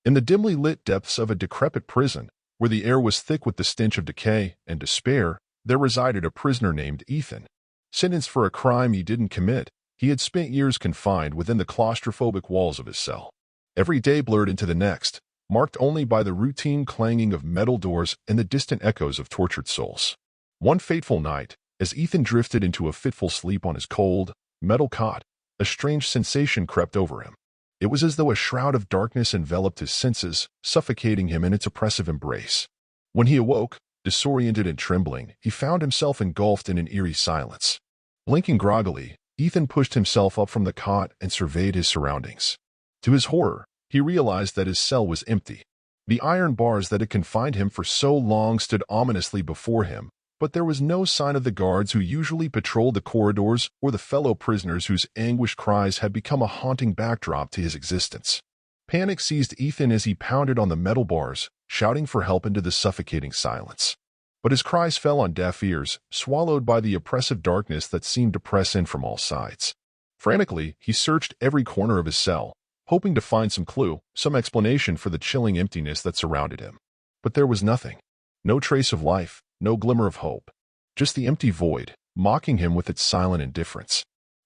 In the dimly lit depths of a decrepit prison, where the air was thick with the stench of decay and despair, there resided a prisoner named Ethan. Sentenced for a crime he didn't commit, he had spent years confined within the claustrophobic walls of his cell. Every day blurred into the next, marked only by the routine clanging of metal doors and the distant echoes of tortured souls. One fateful night, as Ethan drifted into a fitful sleep on his cold, metal cot, a strange sensation crept over him. It was as though a shroud of darkness enveloped his senses, suffocating him in its oppressive embrace. When he awoke, disoriented and trembling, he found himself engulfed in an eerie silence. Blinking groggily, Ethan pushed himself up from the cot and surveyed his surroundings. To his horror, he realized that his cell was empty. The iron bars that had confined him for so long stood ominously before him, but there was no sign of the guards who usually patrolled the corridors or the fellow prisoners whose anguished cries had become a haunting backdrop to his existence. Panic seized Ethan as he pounded on the metal bars, shouting for help into the suffocating silence. But his cries fell on deaf ears, swallowed by the oppressive darkness that seemed to press in from all sides. Frantically, he searched every corner of his cell, hoping to find some clue, some explanation for the chilling emptiness that surrounded him. But there was nothing. No trace of life, no glimmer of hope. Just the empty void, mocking him with its silent indifference.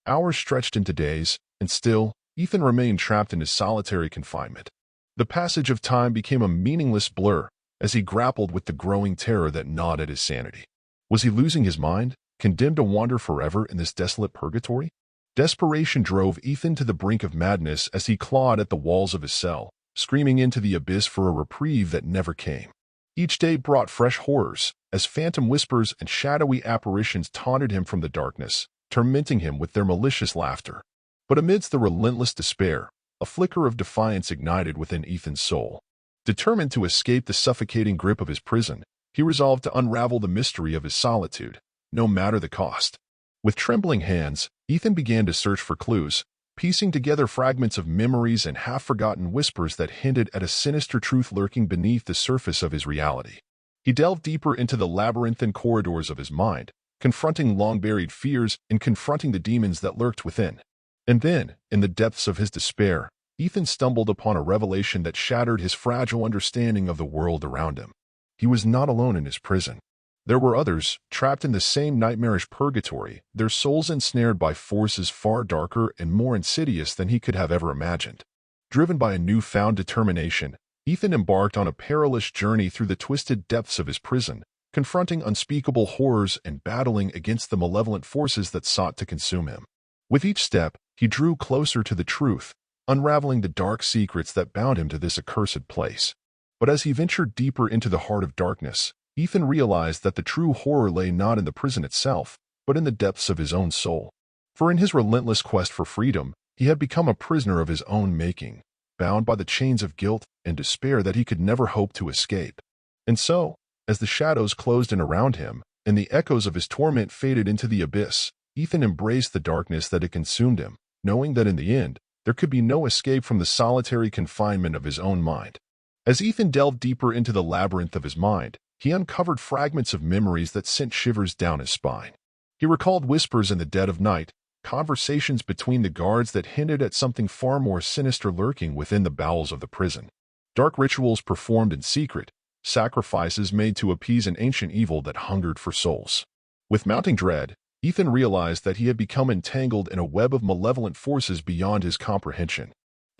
Hours stretched into days, and still, Ethan remained trapped in his solitary confinement. The passage of time became a meaningless blur as he grappled with the growing terror that gnawed at his sanity. Was he losing his mind, condemned to wander forever in this desolate purgatory? Desperation drove Ethan to the brink of madness as he clawed at the walls of his cell, screaming into the abyss for a reprieve that never came. Each day brought fresh horrors, as phantom whispers and shadowy apparitions taunted him from the darkness, tormenting him with their malicious laughter. But amidst the relentless despair, a flicker of defiance ignited within Ethan's soul. Determined to escape the suffocating grip of his prison, he resolved to unravel the mystery of his solitude, no matter the cost. With trembling hands, Ethan began to search for clues, piecing together fragments of memories and half-forgotten whispers that hinted at a sinister truth lurking beneath the surface of his reality. He delved deeper into the labyrinthine corridors of his mind, confronting long-buried fears and confronting the demons that lurked within. And then, in the depths of his despair, Ethan stumbled upon a revelation that shattered his fragile understanding of the world around him. He was not alone in his prison. There were others, trapped in the same nightmarish purgatory, their souls ensnared by forces far darker and more insidious than he could have ever imagined. Driven by a newfound determination, Ethan embarked on a perilous journey through the twisted depths of his prison, confronting unspeakable horrors and battling against the malevolent forces that sought to consume him. With each step, he drew closer to the truth, unraveling the dark secrets that bound him to this accursed place. But as he ventured deeper into the heart of darkness, Ethan realized that the true horror lay not in the prison itself, but in the depths of his own soul. For in his relentless quest for freedom, he had become a prisoner of his own making, bound by the chains of guilt and despair that he could never hope to escape. And so, as the shadows closed in around him, and the echoes of his torment faded into the abyss, Ethan embraced the darkness that had consumed him, knowing that in the end, there could be no escape from the solitary confinement of his own mind. As Ethan delved deeper into the labyrinth of his mind, he uncovered fragments of memories that sent shivers down his spine. He recalled whispers in the dead of night, conversations between the guards that hinted at something far more sinister lurking within the bowels of the prison. Dark rituals performed in secret, sacrifices made to appease an ancient evil that hungered for souls. With mounting dread, Ethan realized that he had become entangled in a web of malevolent forces beyond his comprehension.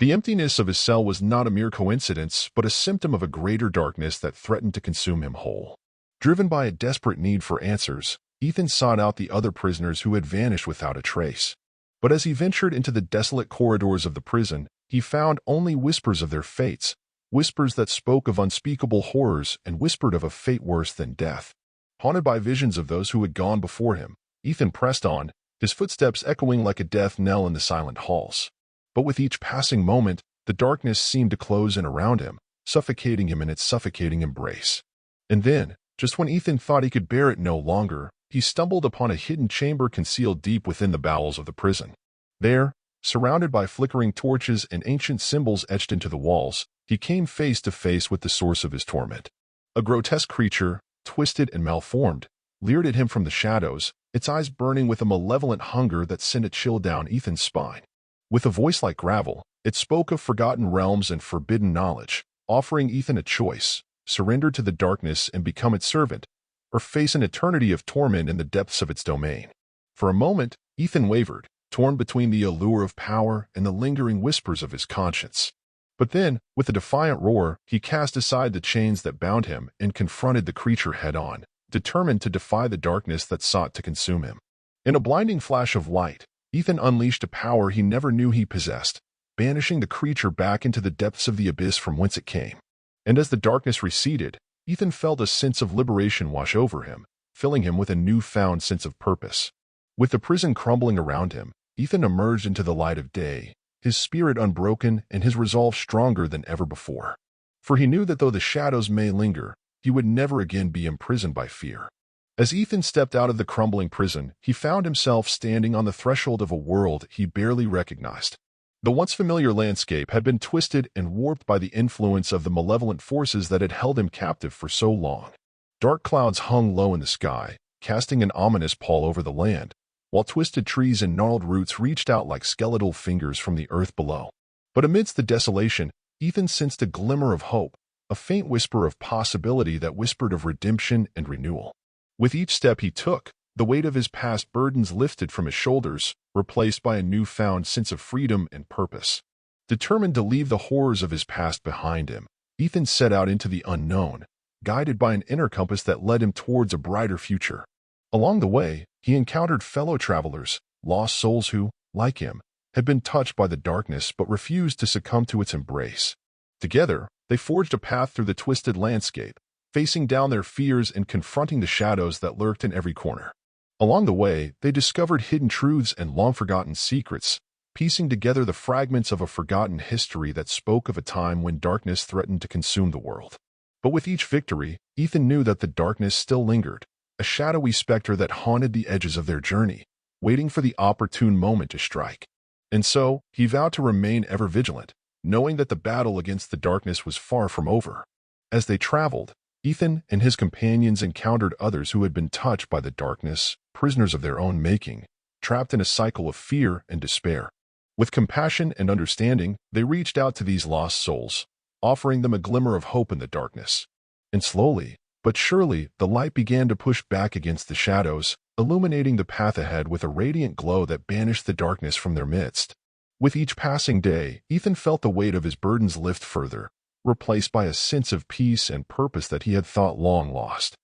The emptiness of his cell was not a mere coincidence, but a symptom of a greater darkness that threatened to consume him whole. Driven by a desperate need for answers, Ethan sought out the other prisoners who had vanished without a trace. But as he ventured into the desolate corridors of the prison, he found only whispers of their fates, whispers that spoke of unspeakable horrors and whispered of a fate worse than death. Haunted by visions of those who had gone before him, Ethan pressed on, his footsteps echoing like a death knell in the silent halls. But with each passing moment, the darkness seemed to close in around him, suffocating him in its suffocating embrace. And then, just when Ethan thought he could bear it no longer, he stumbled upon a hidden chamber concealed deep within the bowels of the prison. There, surrounded by flickering torches and ancient symbols etched into the walls, he came face to face with the source of his torment. A grotesque creature, twisted and malformed, leered at him from the shadows, its eyes burning with a malevolent hunger that sent a chill down Ethan's spine. With a voice like gravel, it spoke of forgotten realms and forbidden knowledge, offering Ethan a choice: surrender to the darkness and become its servant, or face an eternity of torment in the depths of its domain. For a moment, Ethan wavered, torn between the allure of power and the lingering whispers of his conscience. But then, with a defiant roar, he cast aside the chains that bound him and confronted the creature head-on, determined to defy the darkness that sought to consume him. In a blinding flash of light, Ethan unleashed a power he never knew he possessed, banishing the creature back into the depths of the abyss from whence it came. And as the darkness receded, Ethan felt a sense of liberation wash over him, filling him with a newfound sense of purpose. With the prison crumbling around him, Ethan emerged into the light of day, his spirit unbroken and his resolve stronger than ever before. For he knew that though the shadows may linger, he would never again be imprisoned by fear. As Ethan stepped out of the crumbling prison, he found himself standing on the threshold of a world he barely recognized. The once familiar landscape had been twisted and warped by the influence of the malevolent forces that had held him captive for so long. Dark clouds hung low in the sky, casting an ominous pall over the land, while twisted trees and gnarled roots reached out like skeletal fingers from the earth below. But amidst the desolation, Ethan sensed a glimmer of hope, a faint whisper of possibility that whispered of redemption and renewal. With each step he took, the weight of his past burdens lifted from his shoulders, replaced by a newfound sense of freedom and purpose. Determined to leave the horrors of his past behind him, Ethan set out into the unknown, guided by an inner compass that led him towards a brighter future. Along the way, he encountered fellow travelers, lost souls who, like him, had been touched by the darkness but refused to succumb to its embrace. Together, they forged a path through the twisted landscape, facing down their fears and confronting the shadows that lurked in every corner. Along the way, they discovered hidden truths and long-forgotten secrets, piecing together the fragments of a forgotten history that spoke of a time when darkness threatened to consume the world. But with each victory, Ethan knew that the darkness still lingered, a shadowy specter that haunted the edges of their journey, waiting for the opportune moment to strike. And so, he vowed to remain ever vigilant, knowing that the battle against the darkness was far from over. As they traveled, Ethan and his companions encountered others who had been touched by the darkness, prisoners of their own making, trapped in a cycle of fear and despair. With compassion and understanding, they reached out to these lost souls, offering them a glimmer of hope in the darkness. And slowly, but surely, the light began to push back against the shadows, illuminating the path ahead with a radiant glow that banished the darkness from their midst. With each passing day, Ethan felt the weight of his burdens lift further, replaced by a sense of peace and purpose that he had thought long lost.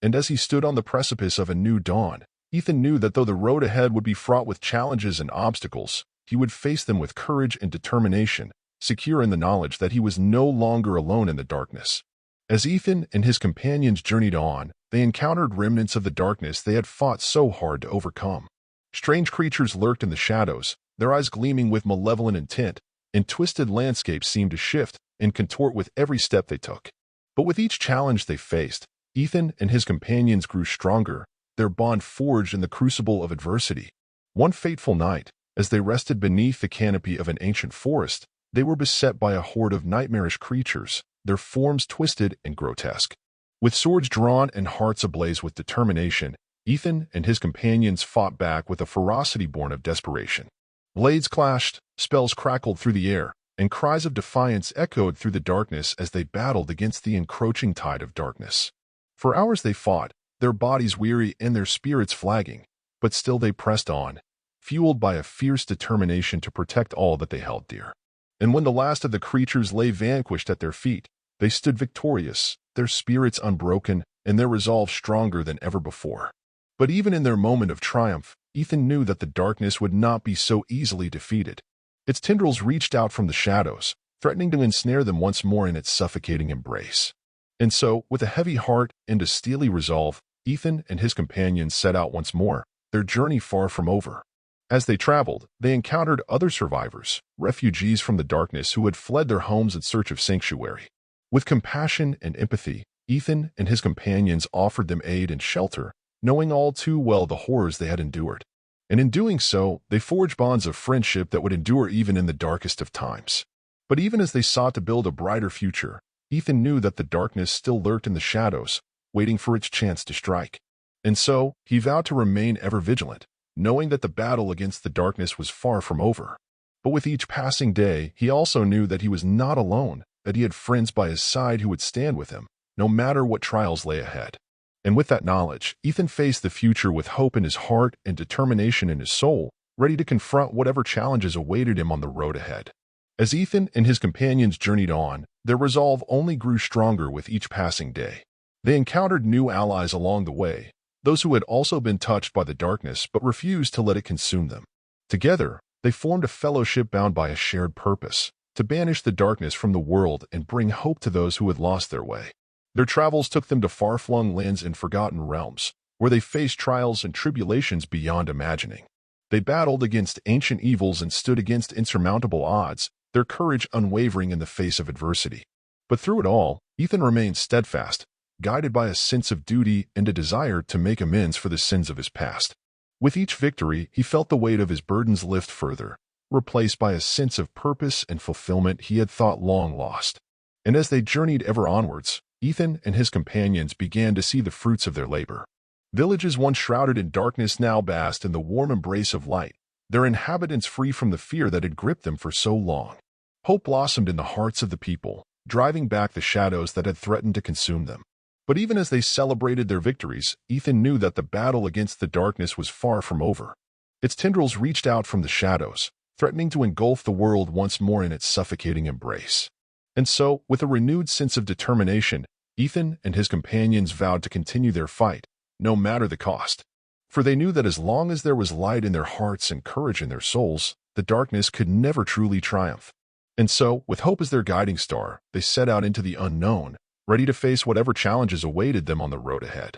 And as he stood on the precipice of a new dawn, Ethan knew that though the road ahead would be fraught with challenges and obstacles, he would face them with courage and determination, secure in the knowledge that he was no longer alone in the darkness. As Ethan and his companions journeyed on, they encountered remnants of the darkness they had fought so hard to overcome. Strange creatures lurked in the shadows, their eyes gleaming with malevolent intent, and twisted landscapes seemed to shift and contort with every step they took. But with each challenge they faced, Ethan and his companions grew stronger, their bond forged in the crucible of adversity. One fateful night, as they rested beneath the canopy of an ancient forest, they were beset by a horde of nightmarish creatures, their forms twisted and grotesque. With swords drawn and hearts ablaze with determination, Ethan and his companions fought back with a ferocity born of desperation. Blades clashed, spells crackled through the air, and cries of defiance echoed through the darkness as they battled against the encroaching tide of darkness. For hours they fought, their bodies weary and their spirits flagging, but still they pressed on, fueled by a fierce determination to protect all that they held dear. And when the last of the creatures lay vanquished at their feet, they stood victorious, their spirits unbroken and their resolve stronger than ever before. But even in their moment of triumph, Ethan knew that the darkness would not be so easily defeated. Its tendrils reached out from the shadows, threatening to ensnare them once more in its suffocating embrace. And so, with a heavy heart and a steely resolve, Ethan and his companions set out once more, their journey far from over. As they traveled, they encountered other survivors, refugees from the darkness who had fled their homes in search of sanctuary. With compassion and empathy, Ethan and his companions offered them aid and shelter, knowing all too well the horrors they had endured. And in doing so, they forged bonds of friendship that would endure even in the darkest of times. But even as they sought to build a brighter future, Ethan knew that the darkness still lurked in the shadows, waiting for its chance to strike. And so, he vowed to remain ever vigilant, knowing that the battle against the darkness was far from over. But with each passing day, he also knew that he was not alone, that he had friends by his side who would stand with him, no matter what trials lay ahead. And with that knowledge, Ethan faced the future with hope in his heart and determination in his soul, ready to confront whatever challenges awaited him on the road ahead. As Ethan and his companions journeyed on, their resolve only grew stronger with each passing day. They encountered new allies along the way, those who had also been touched by the darkness but refused to let it consume them. Together, they formed a fellowship bound by a shared purpose, to banish the darkness from the world and bring hope to those who had lost their way. Their travels took them to far-flung lands and forgotten realms, where they faced trials and tribulations beyond imagining. They battled against ancient evils and stood against insurmountable odds, their courage unwavering in the face of adversity. But through it all, Ethan remained steadfast, guided by a sense of duty and a desire to make amends for the sins of his past. With each victory, he felt the weight of his burdens lift further, replaced by a sense of purpose and fulfillment he had thought long lost. And as they journeyed ever onwards, Ethan and his companions began to see the fruits of their labor. Villages once shrouded in darkness now basked in the warm embrace of light, their inhabitants free from the fear that had gripped them for so long. Hope blossomed in the hearts of the people, driving back the shadows that had threatened to consume them. But even as they celebrated their victories, Ethan knew that the battle against the darkness was far from over. Its tendrils reached out from the shadows, threatening to engulf the world once more in its suffocating embrace. And so, with a renewed sense of determination, Ethan and his companions vowed to continue their fight, no matter the cost. For they knew that as long as there was light in their hearts and courage in their souls, the darkness could never truly triumph. And so, with hope as their guiding star, they set out into the unknown, ready to face whatever challenges awaited them on the road ahead.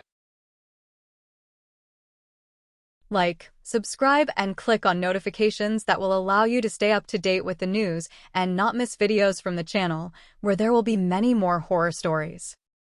Like, subscribe, and click on notifications that will allow you to stay up to date with the news and not miss videos from the channel, where there will be many more horror stories.